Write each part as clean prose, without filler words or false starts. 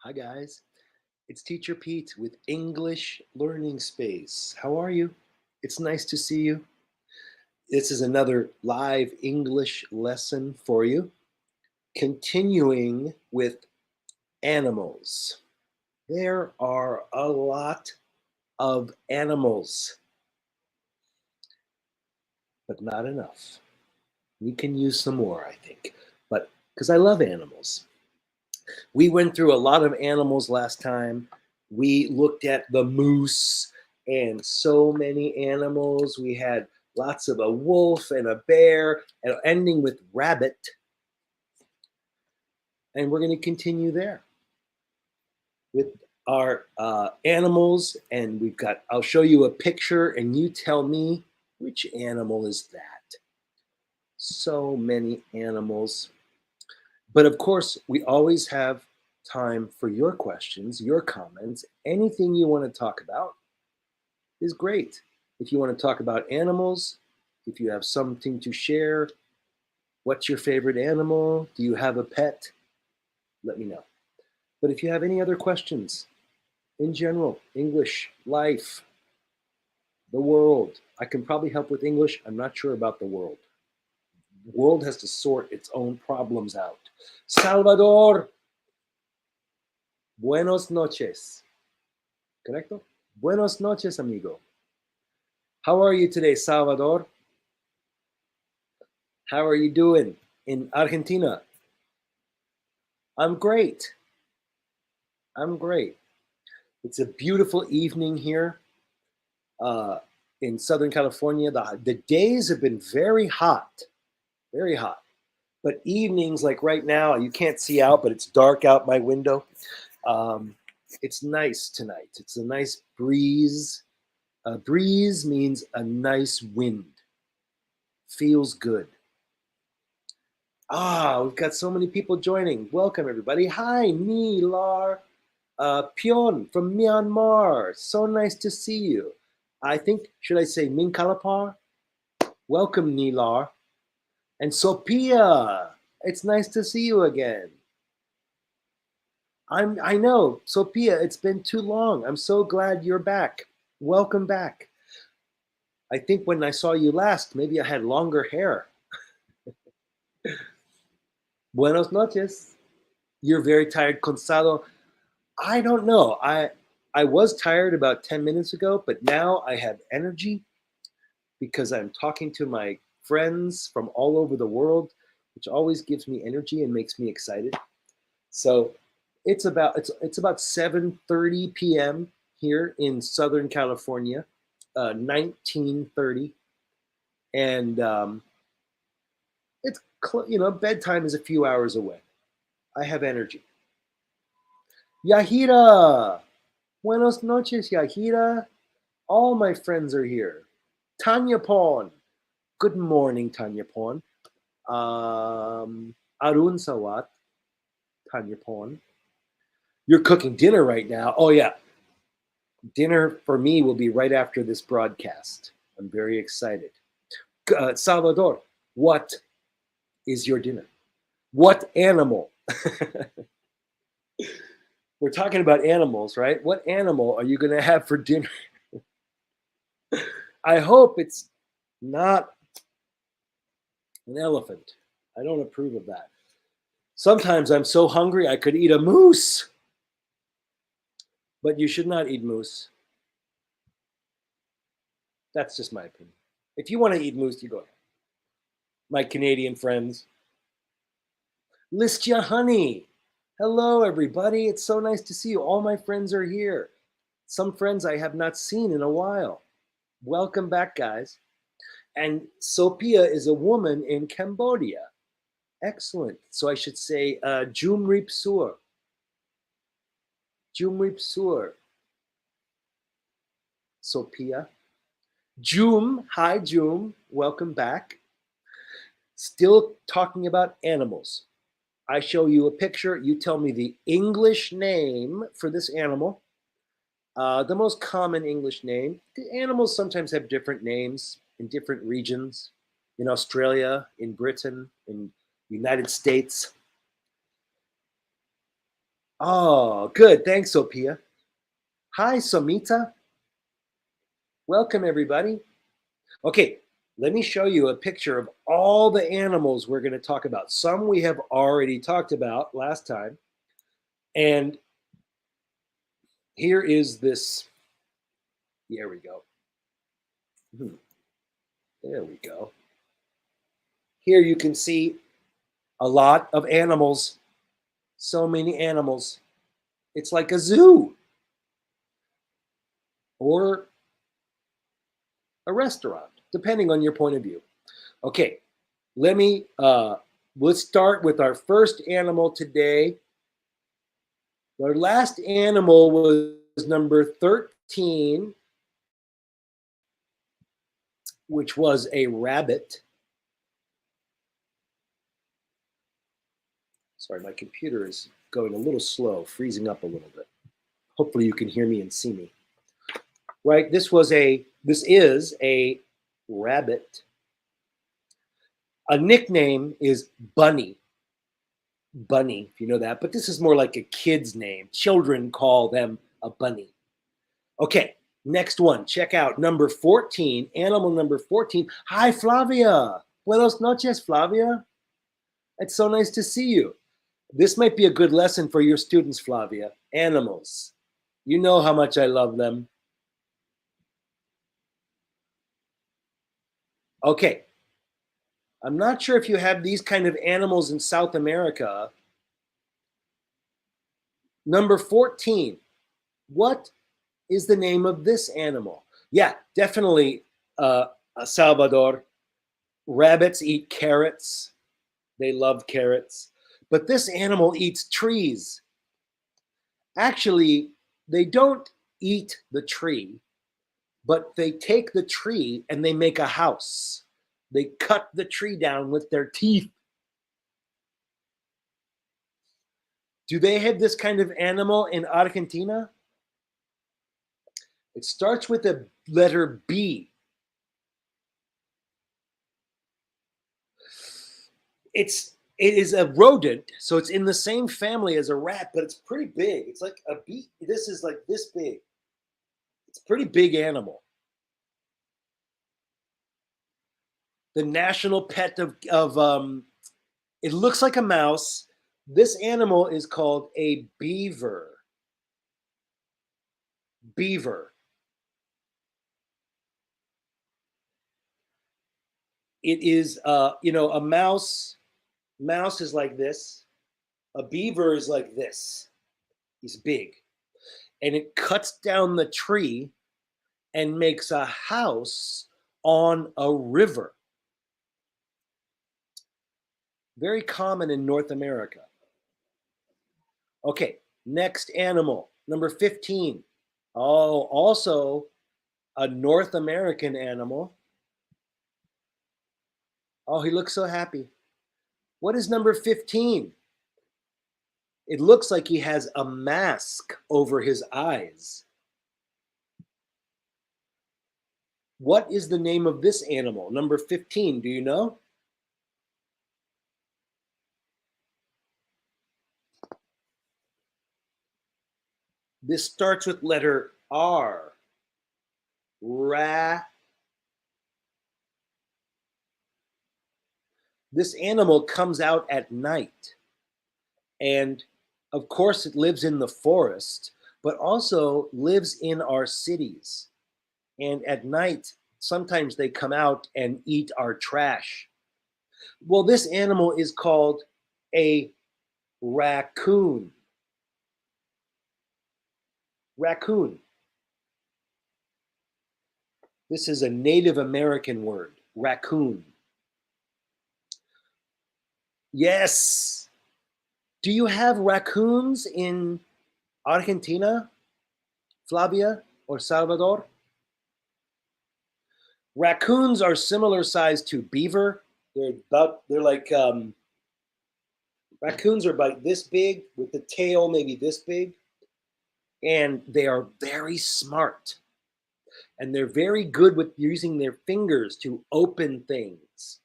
Hi, guys. It's Teacher Pete with English Learning Space. How are you? It's nice to see you. This is another live English lesson for you, continuing with animals. There are a lot of animals, but not enough. We can use some more, I think, but because I love animals. We went through a lot of animals last time. We looked at the moose and so many animals. We had lots of a wolf and a bear, and ending with rabbit. And we're going to continue there with our animals. And I'll show you a picture, and you tell me which animal is that. So many animals. But of course, we always have time for your questions, your comments, anything you want to talk about is great. If you want to talk about animals, if you have something to share, what's your favorite animal? Do you have a pet? Let me know. But if you have any other questions in general, English, life, the world, I can probably help with English. I'm not sure about the world. The world has to sort its own problems out. Salvador, buenos noches. Correcto? Buenos noches, amigo. How are you today, Salvador? How are you doing in Argentina? I'm great. I'm great. It's a beautiful evening here uh, in Southern California. The days have been very hot, very hot. But evenings, like right now, you can't see out, but it's dark out my window. Um, it's nice tonight. It's a nice breeze. A breeze means a nice wind. Feels good. We've got so many people joining. Welcome, everybody. Hi, Nilar Pion from Myanmar. So nice to see you. I think, should I say Min Kalapar? Welcome, Nilar. And Sophia, it's nice to see you again. I know, Sophia, it's been too long. I'm so glad you're back. Welcome back. I think when I saw you last, maybe I had longer hair. Buenos noches. You're very tired, cansado. I don't know. I was tired about 10 minutes ago, but now I have energy because I'm talking to my friends from all over the world, which always gives me energy and makes me excited. So it's about 7:30 p.m. here in Southern California, 1930, and bedtime is a few hours away. I have energy. Yahira, buenos noches, Yahira. All my friends are here. Tanya Pawn. Good morning, Tanya Pawn. Arun Sawat, Tanya Pawn. You're cooking dinner right now. Oh, yeah. Dinner for me will be right after this broadcast. I'm very excited. Salvador, what is your dinner? What animal? We're talking about animals, right? What animal are you going to have for dinner? I hope it's not an elephant. I don't approve of that. Sometimes I'm so hungry I could eat a moose. But you should not eat moose. That's just my opinion. If you want to eat moose, you go ahead. My Canadian friends. Listya Honey. Hello, everybody. It's so nice to see you. All my friends are here. Some friends I have not seen in a while. Welcome back, guys. And Sophia is a woman in Cambodia. Excellent. So I should say Jumrip Sur. Jumrip Sur. Sophia. Jum. Hi, Jum. Welcome back. Still talking about animals. I show you a picture. You tell me the English name for this animal, the most common English name. The animals sometimes have different names in different regions, in Australia, in Britain, in the United States. Oh, good. Thanks, Sophia. Hi, Samita. Welcome, everybody. Okay, let me show you a picture of all the animals we're going to talk about. Some we have already talked about last time. And here is this. There we go. There we go. Here you can see a lot of animals. So many animals. It's like a zoo or a restaurant, depending on your point of view. Okay, let's start with our first animal today. Our last animal was number 13, which was a rabbit. Sorry, my computer is going a little slow, freezing up a little bit. Hopefully you can hear me and see me. Right, this is a rabbit. A nickname is Bunny. Bunny, if you know that, but this is more like a kid's name. Children call them a bunny. Okay, next one. Check out number 14, animal number 14. Hi, Flavia. Buenos noches, Flavia. It's so nice to see you. This might be a good lesson for your students, Flavia. Animals. You know how much I love them. Okay. I'm not sure if you have these kind of animals in South America. Number 14. What is the name of this animal? Yeah, definitely, Salvador. Rabbits eat carrots. They love carrots. But this animal eats trees. Actually, they don't eat the tree, but they take the tree and they make a house. They cut the tree down with their teeth. Do they have this kind of animal in Argentina? It starts with the letter B. It is a rodent, so it's in the same family as a rat, but it's pretty big. It's like a bee. This is like this big. It's a pretty big animal. The national pet of it looks like a mouse. This animal is called a beaver. Beaver. It is a mouse. Mouse is like this. A beaver is like this. He's big. And it cuts down the tree and makes a house on a river. Very common in North America. Okay, next animal, number 15. Oh, also a North American animal. Oh, he looks so happy. What is number 15? It looks like he has a mask over his eyes. What is the name of this animal? Number 15, do you know? This starts with letter R. Ra. This animal comes out at night. And of course, it lives in the forest, but also lives in our cities. And at night, sometimes they come out and eat our trash. Well, this animal is called a raccoon. Raccoon. This is a Native American word, raccoon. Yes. Do you have raccoons in Argentina, Flavia or Salvador? Raccoons are similar size to beaver. They're like raccoons are about this big with the tail maybe this big, and they are very smart. And they're very good with using their fingers to open things.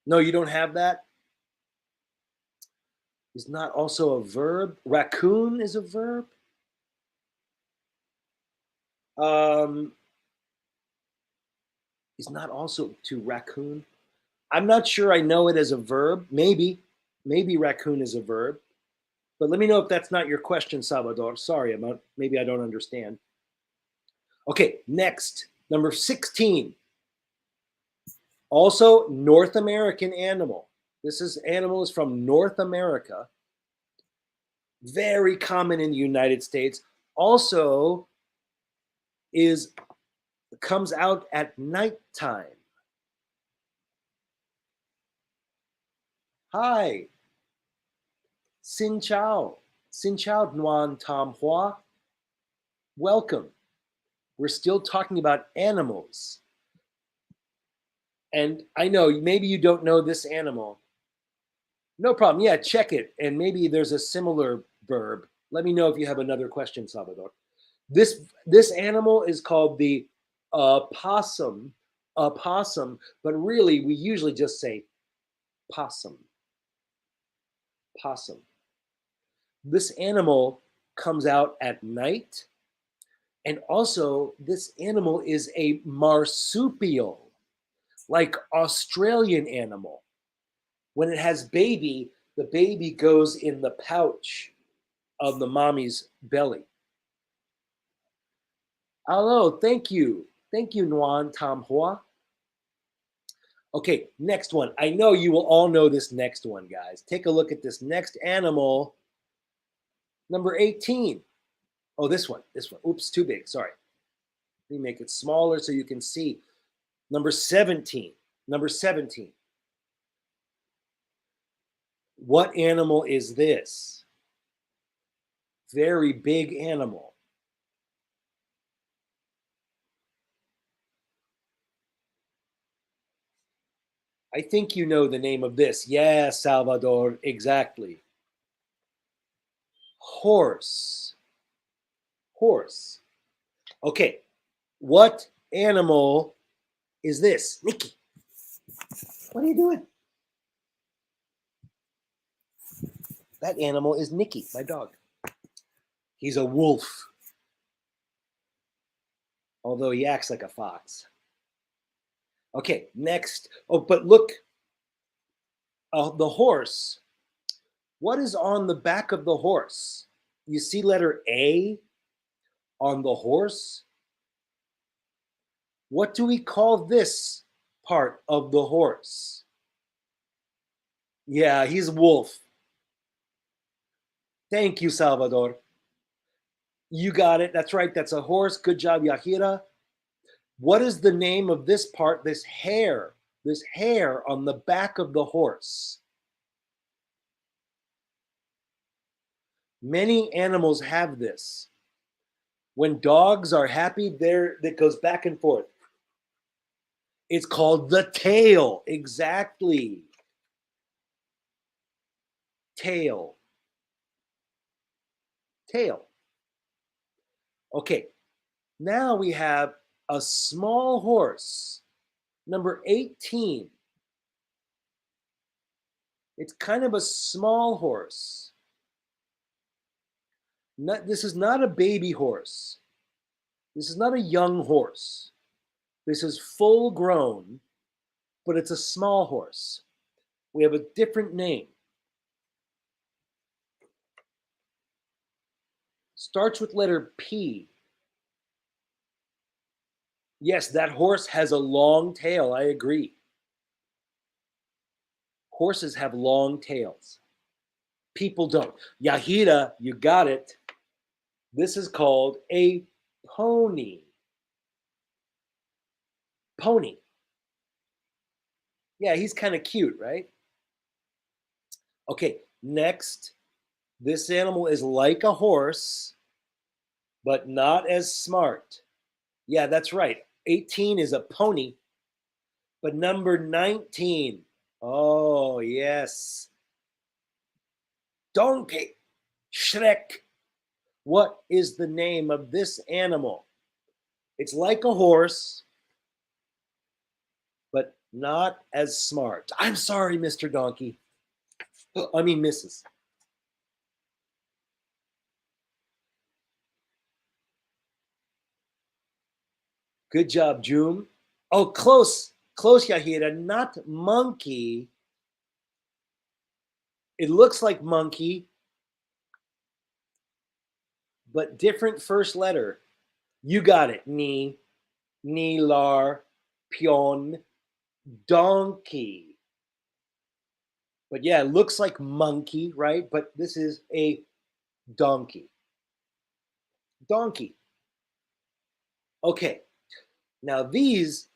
No, you don't have that? is not also a verb. Raccoon is a verb. Um, is not also to raccoon. I'm not sure I know it as a verb. Maybe raccoon is a verb. But let me know if that's not your question, Salvador. Sorry, maybe I don't understand. Okay, next, number 16. Also, North American animal. Animal is from North America. Very common in the United States. Also, comes out at nighttime. Hi, Xin Chao. Xin Chao Nguyen Tam Hua. Welcome. We're still talking about animals. And I know maybe you don't know this animal. No problem. Yeah, check it. And maybe there's a similar verb. Let me know if you have another question, Salvador. This animal is called the opossum. Opossum, but really we usually just say possum. Possum. This animal comes out at night. And also, this animal is a marsupial, like Australian animal. When it has baby, the baby goes in the pouch of the mommy's belly. Hello, thank you. Thank you, Nguyen Tam Hua. Okay, next one. I know you will all know this next one, guys. Take a look at this next animal. Number 18. Oh, this one. Oops, too big. Sorry. Let me make it smaller so you can see. Number 17. Number 17. What animal is this? Very big animal. I think you know the name of this. Yeah, Salvador, exactly. Horse. Horse. Okay, what animal is this? Nikki, what are you doing? That animal is Nikki, my dog. He's a wolf, although he acts like a fox. Okay, next. Oh, but look, the horse. What is on the back of the horse? You see letter A on the horse? What do we call this part of the horse? Yeah, he's wolf. Thank you, Salvador. You got it. That's right. That's a horse. Good job, Yahira. What is the name of this part, this hair on the back of the horse? Many animals have this. When dogs are happy, that goes back and forth. It's called the tail. Exactly. Tail. Tail. Okay. Now we have a small horse. Number 18. It's kind of a small horse. This is not a baby horse. This is not a young horse. This is full grown, but it's a small horse. We have a different name. Starts with letter P. Yes, that horse has a long tail. I agree. Horses have long tails. People don't. Yahida, you got it. This is called a pony. Pony. Yeah, he's kind of cute, right? Okay, next. This animal is like a horse, but not as smart. Yeah, that's right. 18 is a pony, but number 19. Oh, yes. Donkey. Shrek. What is the name of this animal? It's like a horse, but not as smart. I'm sorry, Mr. Donkey. I mean, Mrs. Good job, June. Oh, close, close, Yahira. Not monkey. It looks like monkey, but different first letter. You got it. Ni, lar, pion, donkey. But yeah, it looks like monkey, right? But this is a donkey. Donkey. Okay. Now these,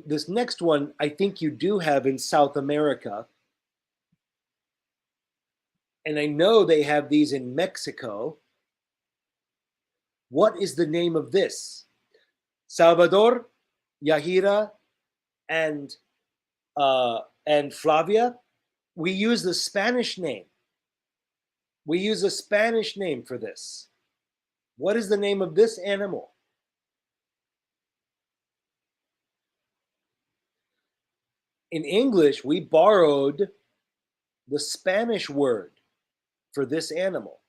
this next one, I think you do have in South America. And I know they have these in Mexico. What is the name of this? Salvador, Yahira, and Flavia, we use the Spanish name. We use a Spanish name for this. What is the name of this animal? In English, we borrowed the Spanish word for this animal.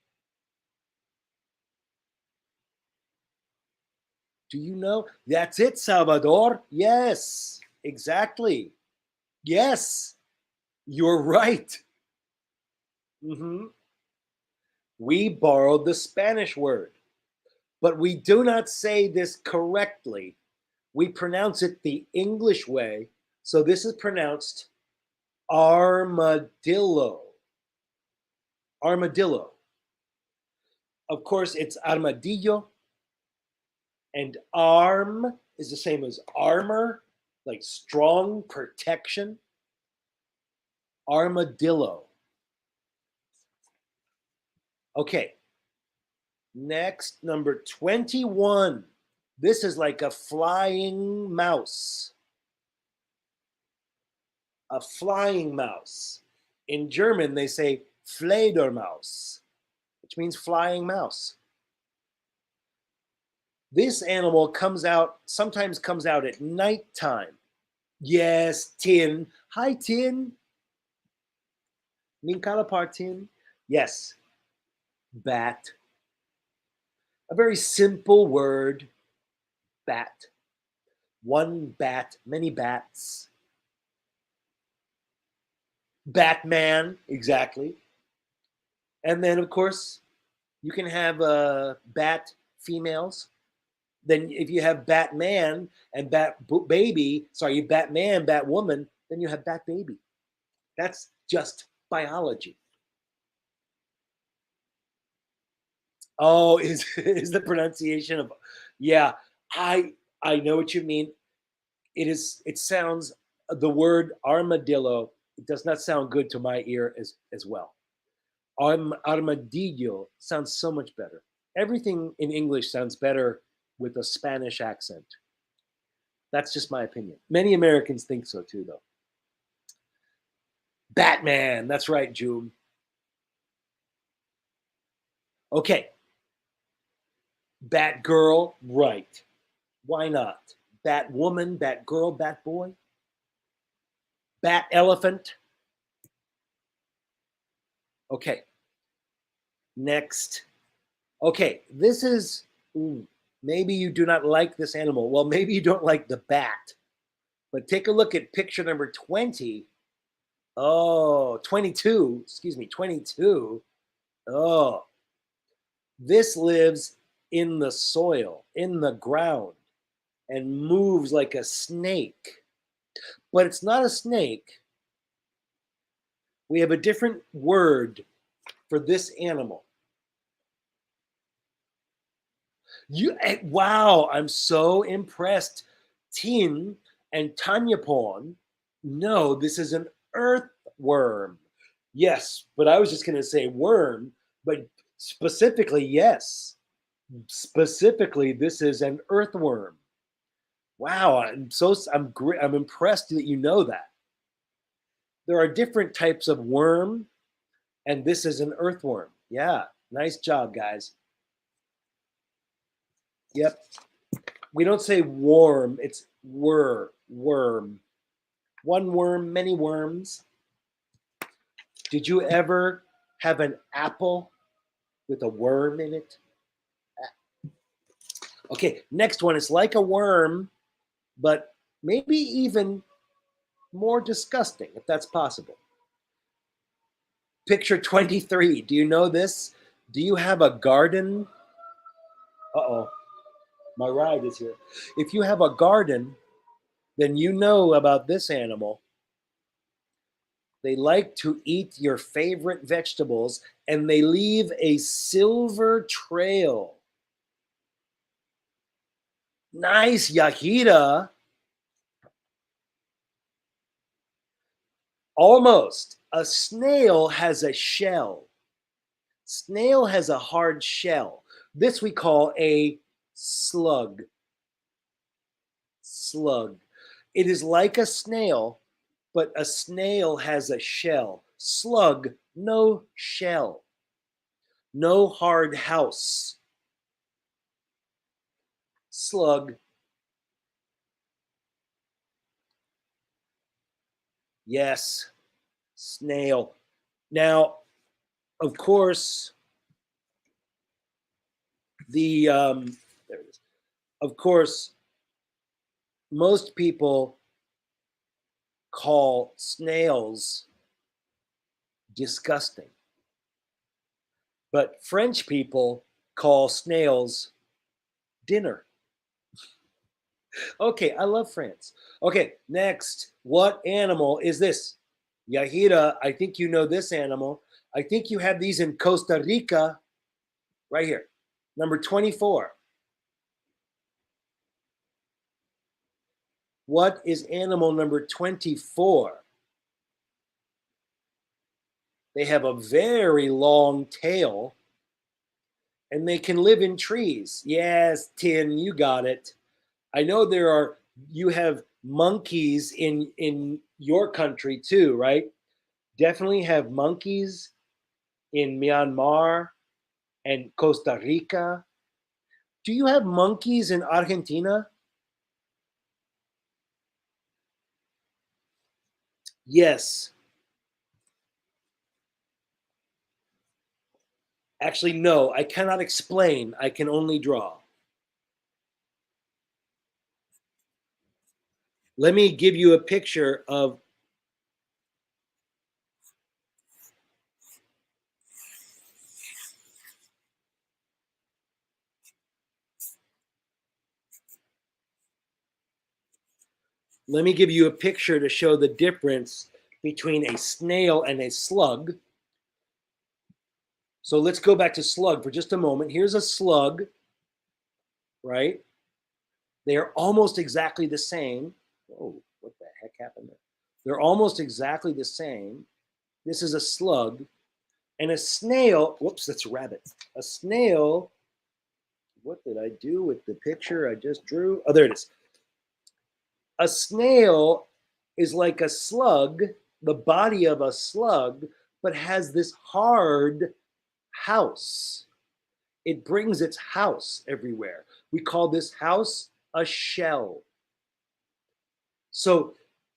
Do you know? That's it, Salvador. Yes, exactly. Yes, you're right. Mm-hmm. We borrowed the Spanish word, but we do not say this correctly. We pronounce it the English way. So this is pronounced armadillo. Armadillo. Of course, it's armadillo, and arm is the same as armor, like strong protection. Armadillo. Okay. Next, number 21. This is like a flying mouse. A flying mouse. In German, they say Fledermaus, which means flying mouse. This animal sometimes comes out at nighttime. Yes, Tin. Hi, Tin. Min kalapar, Tin. Yes, bat. A very simple word, bat. One bat, many bats. Batman, exactly. And then, of course, you can have bat females. Then if you have Batman and Batman, Batwoman, then you have Bat Baby. That's just biology. Oh, is the pronunciation of, yeah, I know what you mean. It sounds, the word armadillo, it does not sound good to my ear as well. Armadillo sounds so much better. Everything in English sounds better with a Spanish accent. That's just my opinion. Many Americans think so too, though. Batman, that's right, June. Okay. Batgirl, right. Why not? Batwoman, Batgirl, Batboy. Bat elephant. Okay. Next. Okay, this is, maybe you do not like this animal. Well, maybe you don't like the bat. But take a look at picture number 20. Oh, 22. Excuse me, 22. Oh, this lives in the soil, in the ground, and moves like a snake. But it's not a snake. We have a different word for this animal. Wow, I'm so impressed. Tin and Tanya Porn. No, this is an earthworm. Yes, but I was just going to say worm, but specifically, yes. Specifically, this is an earthworm. Wow, I'm impressed that you know that. There are different types of worm, and this is an earthworm. Yeah, nice job, guys. Yep. We don't say worm, it's worm. One worm, many worms. Did you ever have an apple with a worm in it? Okay, next one is like a worm, but maybe even more disgusting, if that's possible. Picture 23. Do you know this? Do you have a garden? Uh-oh, my ride is here. If you have a garden, then you know about this animal. They like to eat your favorite vegetables and they leave a silver trail. Nice, Yahida. Almost. A snail has a shell. Snail has a hard shell. This we call a slug. Slug. It is like a snail, but a snail has a shell. Slug, no shell. No hard house. Slug. Yes. Snail. Now, of course, there it is. Of course, most people call snails disgusting, but French people call snails dinner. Okay, I love France. Okay, next, what animal is this? Yahira, I think you know this animal. I think you have these in Costa Rica, right here. Number 24. What is animal number 24? They have a very long tail and they can live in trees. Yes, Tin, you got it. I know you have monkeys in your country too, right? Definitely have monkeys in Myanmar and Costa Rica. Do you have monkeys in Argentina? Yes. Actually, no, I cannot explain. I can only draw. Let me give you a picture of. Let me give you a picture to show the difference between a snail and a slug. So let's go back to slug for just a moment. Here's a slug, right? They are almost exactly the same. Oh, what the heck happened there? They're almost exactly the same. This is a slug. And a snail, whoops, that's a rabbit. A snail, what did I do with the picture I just drew? Oh, there it is. A snail is like a slug, the body of a slug, but has this hard house. It brings its house everywhere. We call this house a shell. So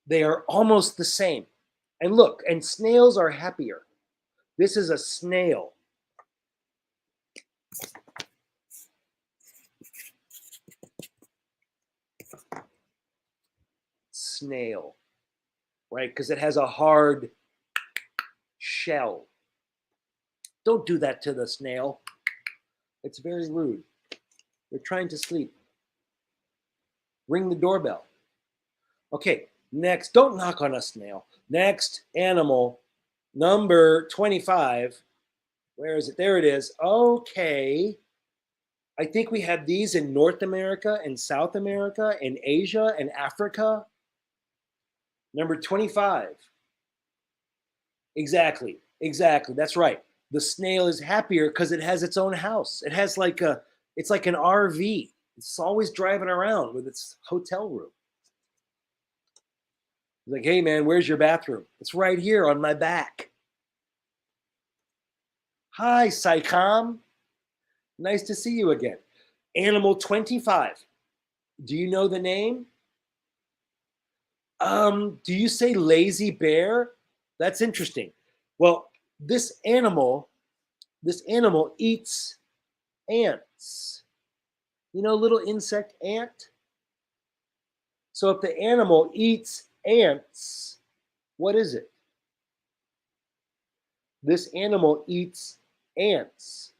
they are almost the same. And look, and snails are happier. This is a snail. Snail, right? Because it has a hard shell. Don't do that to the snail. It's very rude. They're trying to sleep. Ring the doorbell. Okay, next, don't knock on a snail. Next animal, number 25. Where is it? There it is. Okay. I think we have these in North America and South America and Asia and Africa. Number 25. Exactly. Exactly. That's right. The snail is happier because it has its own house. It's like an RV. It's always driving around with its hotel room. It's like, hey man, where's your bathroom? It's right here on my back. Hi, Saikam. Nice to see you again. Animal 25. Do you know the name? Do you say lazy bear? That's interesting. Well, this animal eats ants. You know, little insect ant? So if the animal eats ants, what is it? This animal eats ants.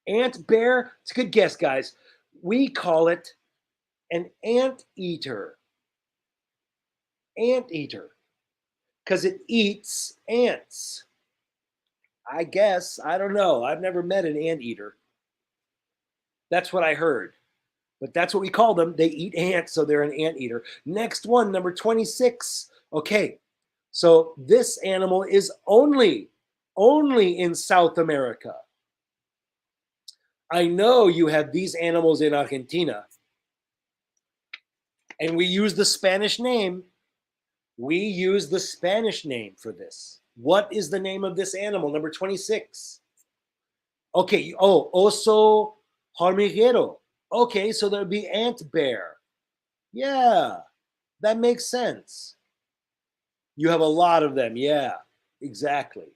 Ant bear? It's a good guess, guys. We call it an ant eater. Ant eater. Because it eats ants. I guess. I don't know. I've never met an ant eater. That's what I heard. But that's what we call them. They eat ants, so they're an ant eater. Next one, number 26. Okay, so this animal is only in South America. I know you have these animals in Argentina, and we use the Spanish name. We use the Spanish name for this. What is the name of this animal? Number 26. Okay, oh, oso hormiguero. Okay, so that would be ant bear. Yeah, that makes sense. You have a lot of them. Yeah, exactly.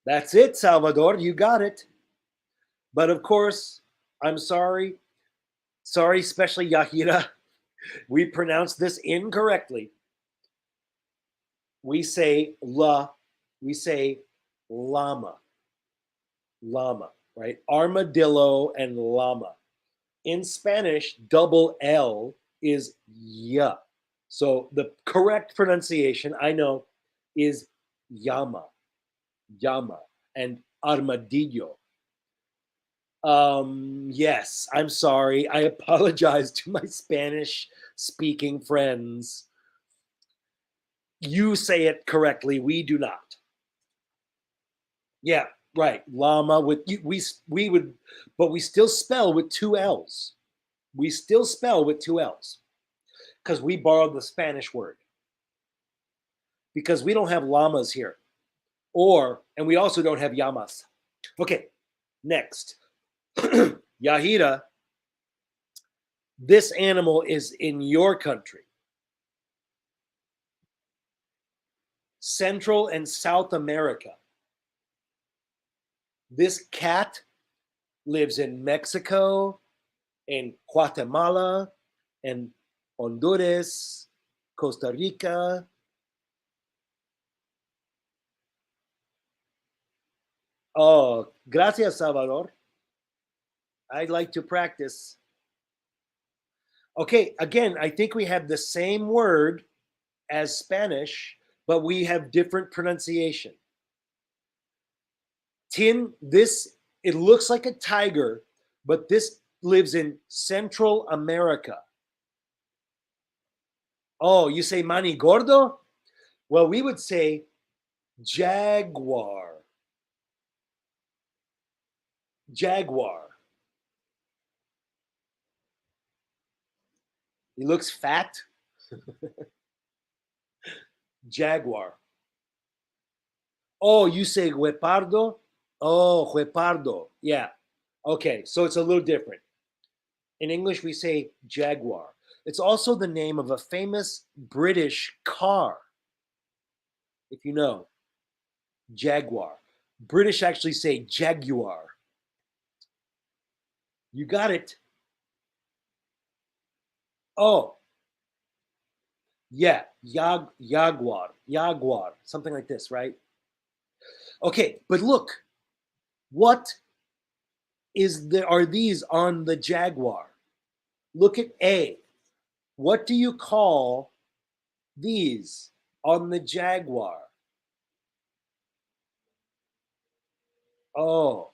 That's it, Salvador. You got it. But of course, I'm sorry. Sorry, especially Yahira. We pronounce this incorrectly. We say la, we say llama. Llama, right? Armadillo and llama. In Spanish, double L is ya. So the correct pronunciation, I know, is llama, llama, and armadillo. Yes, I'm sorry. I apologize to my Spanish speaking friends. You say it correctly. We do not. Yeah, right. Llama with we would, but we still spell with two L's. We still spell with two L's because we borrowed the Spanish word because we don't have llamas here, and we also don't have llamas. Okay, next, Yahira. This animal is in your country. Central and South America. This cat lives in Mexico, in Guatemala, and Honduras, Costa Rica. Oh, gracias, Salvador. I'd like to practice. Okay, again, I think we have the same word as Spanish, but we have different pronunciation. Tin, this, it looks like a tiger, but this lives in Central America. Oh, you say mani gordo? Well, we would say jaguar. Jaguar. He looks fat. Jaguar. Oh, you say huepardo? Oh, huepardo. Yeah. Okay, so it's a little different. In English, we say jaguar. It's also the name of a famous British car, if you know. Jaguar. British actually say jaguar. You got it. Oh, yeah, jaguar, something like this, right? Okay, but look, what are these on the jaguar? Look at A. What do you call these on the jaguar? Oh,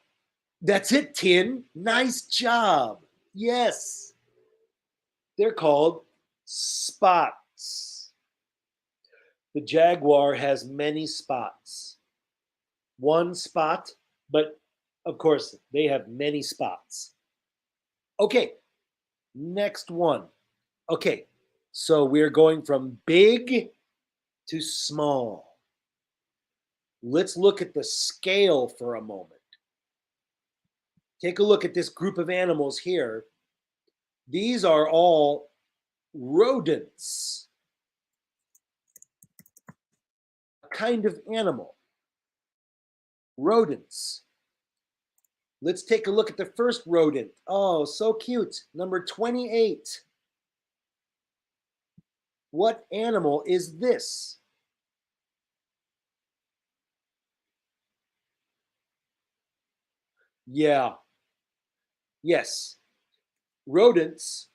that's it, Tin. Nice job. Yes. They're called spots. The jaguar has many spots. One spot, but of course, they have many spots. Okay, next one. Okay, so we're going from big to small. Let's look at the scale for a moment. Take a look at this group of animals here. These are all rodents, a kind of animal. Rodents. Let's take a look at the first rodent. Oh, so cute. Number 28. What animal is this? Yeah, yes. Rodents,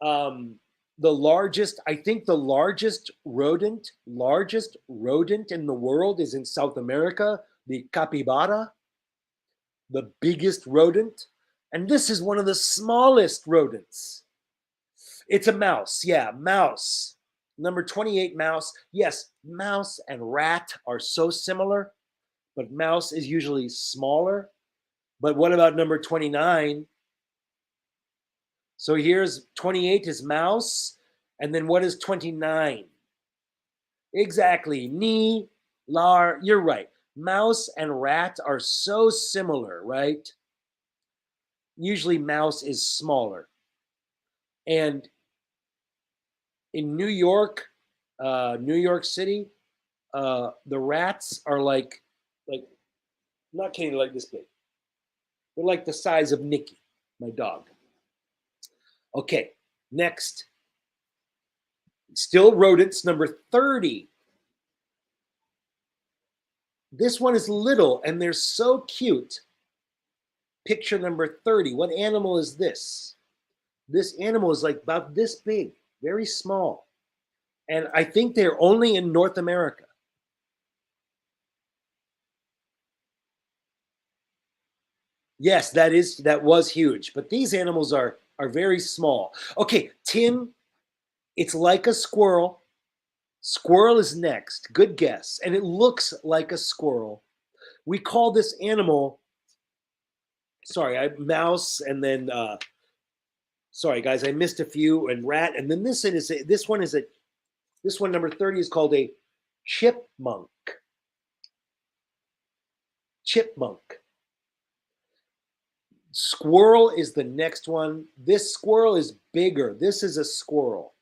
um, I think the largest rodent in the world is in South America, the capybara, the biggest rodent. And this is one of the smallest rodents. It's a mouse. Yeah, mouse. Number 28, mouse. Yes, mouse and rat are so similar, but mouse is usually smaller. But what about number 29? So here's 28 is mouse. And then what is 29? Exactly. Ni, lar. You're right. Mouse and rat are so similar, right? Usually mouse is smaller. And in New York City, the rats are like not kidding, like this big. They're like the size of Nikki, my dog. Okay, next, still rodents, number 30. This one is little and they're so cute. Picture number 30. What animal is this? This animal is like about this big, very small. And I think they're only in North America. Yes, that was huge. But these animals are very small. Okay, Tim, it's like a squirrel. Squirrel is next. Good guess. And it looks like a squirrel. We call this animal, sorry, I mouse and then sorry guys, I missed a few, and rat, and then this one number 30 is called a chipmunk. Chipmunk. Squirrel is the next one. This squirrel is bigger. This is a squirrel.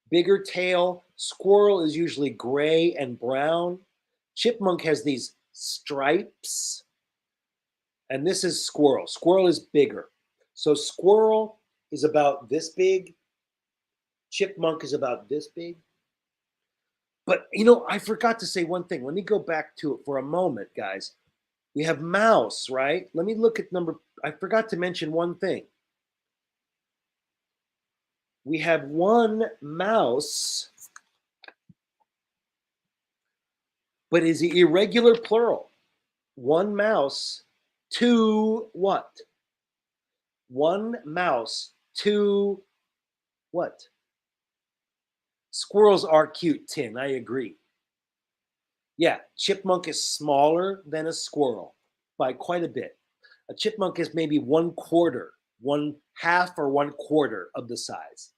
Bigger tail. Squirrel is usually gray and brown. Chipmunk has these stripes. And this is squirrel. Squirrel is bigger. So squirrel is about this big. Chipmunk is about this big. But I forgot to say one thing. Let me go back to it for a moment, guys. We have mouse, right? Let me look at I forgot to mention one thing. We have one mouse, but is it irregular plural? One mouse, two what? One mouse, two what? Squirrels are cute, Tim. I agree. Yeah, chipmunk is smaller than a squirrel by quite a bit. A chipmunk is maybe one quarter, one half or one quarter of the size.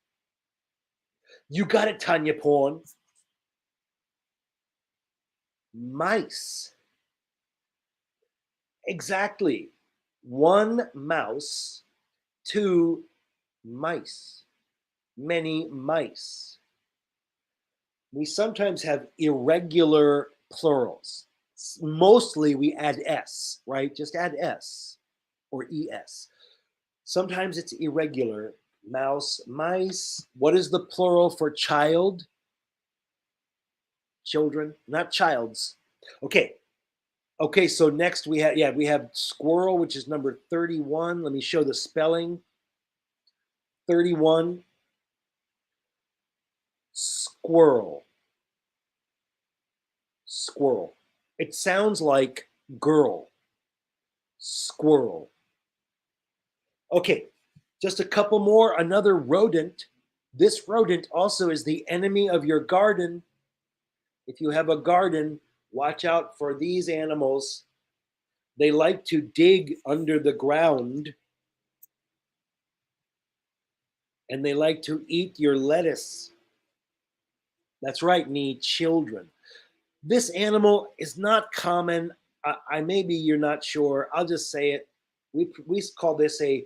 You got it, Tanya Porn. Mice. Exactly. One mouse, two mice. Many mice. We sometimes have irregular plurals. Mostly we add S, right? Just add S or ES. Sometimes it's irregular. Mouse, mice. What is the plural for child? Children, not childs. Okay. Okay, so next we have squirrel, which is number 31. Let me show the spelling. 31. Squirrel. Squirrel. It sounds like girl. Squirrel. Okay, just a couple more. Another rodent. This rodent also is the enemy of your garden. If you have a garden, watch out for these animals. They like to dig under the ground and they like to eat your lettuce. That's right, need children. This animal is not common. Maybe you're not sure. I'll just say it. We call this a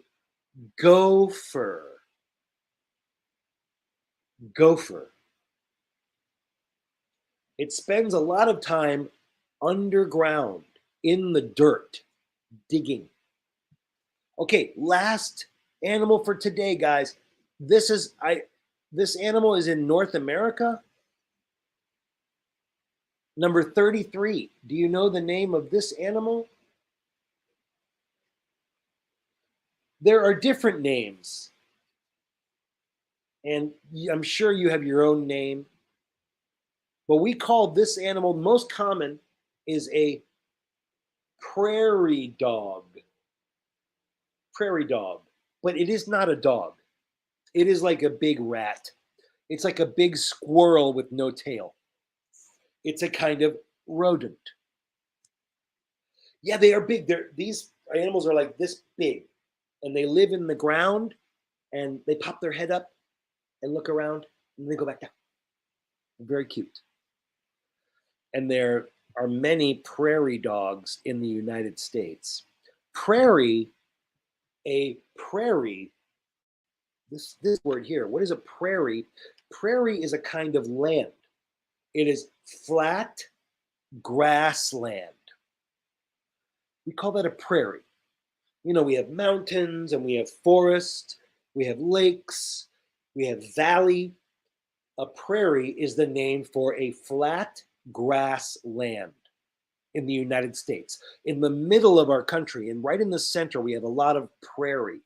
gopher. Gopher. It spends a lot of time underground in the dirt. digging. Okay, last animal for today, guys. This animal is in North America. Number 33. Do you know the name of this animal? There are different names, and I'm sure you have your own name. But we call this animal, most common is a prairie dog. Prairie dog. But it is not a dog. It is like a big rat. It's like a big squirrel with no tail. It's a kind of rodent. Yeah, they are big. These animals are like this big, and they live in the ground, and they pop their head up and look around, and they go back down. Very cute. And there are many prairie dogs in the United States. Prairie, a prairie, this word here, what is a prairie? Prairie is a kind of land. It is flat grassland. We call that a prairie. You know, we have mountains and we have forest, we have lakes, we have valley. A prairie is the name for a flat grassland in the United States. In the middle of our country and right in the center, we have a lot of prairie.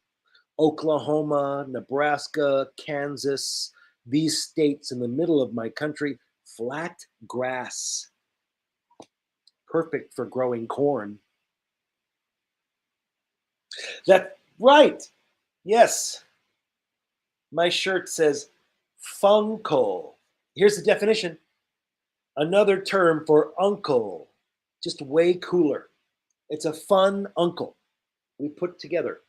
Oklahoma, Nebraska, Kansas, these states in the middle of my country, flat grass. Perfect for growing corn. That's right. Yes. My shirt says funko. Here's the definition. Another term for uncle. Just way cooler. It's a fun uncle we put together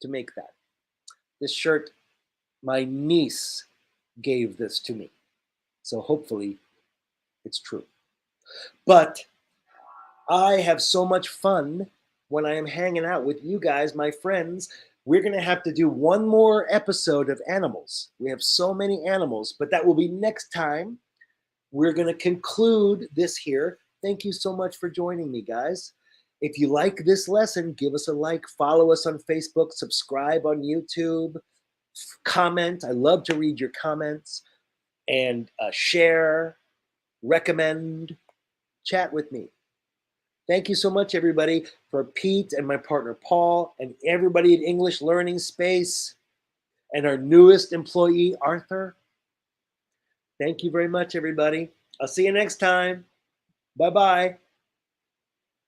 to make that. This shirt, my niece gave this to me. So hopefully it's true. But I have so much fun when I am hanging out with you guys, my friends. We're going to have to do one more episode of animals. We have so many animals, but that will be next time. We're going to conclude this here. Thank you so much for joining me, guys. If you like this lesson, give us a like, follow us on Facebook, subscribe on YouTube, comment. I love to read your comments, and share, recommend, chat with me. Thank you so much, everybody, for Pete and my partner Paul and everybody at English Learning Space and our newest employee, Arthur. Thank you very much, everybody. I'll see you next time. Bye-bye.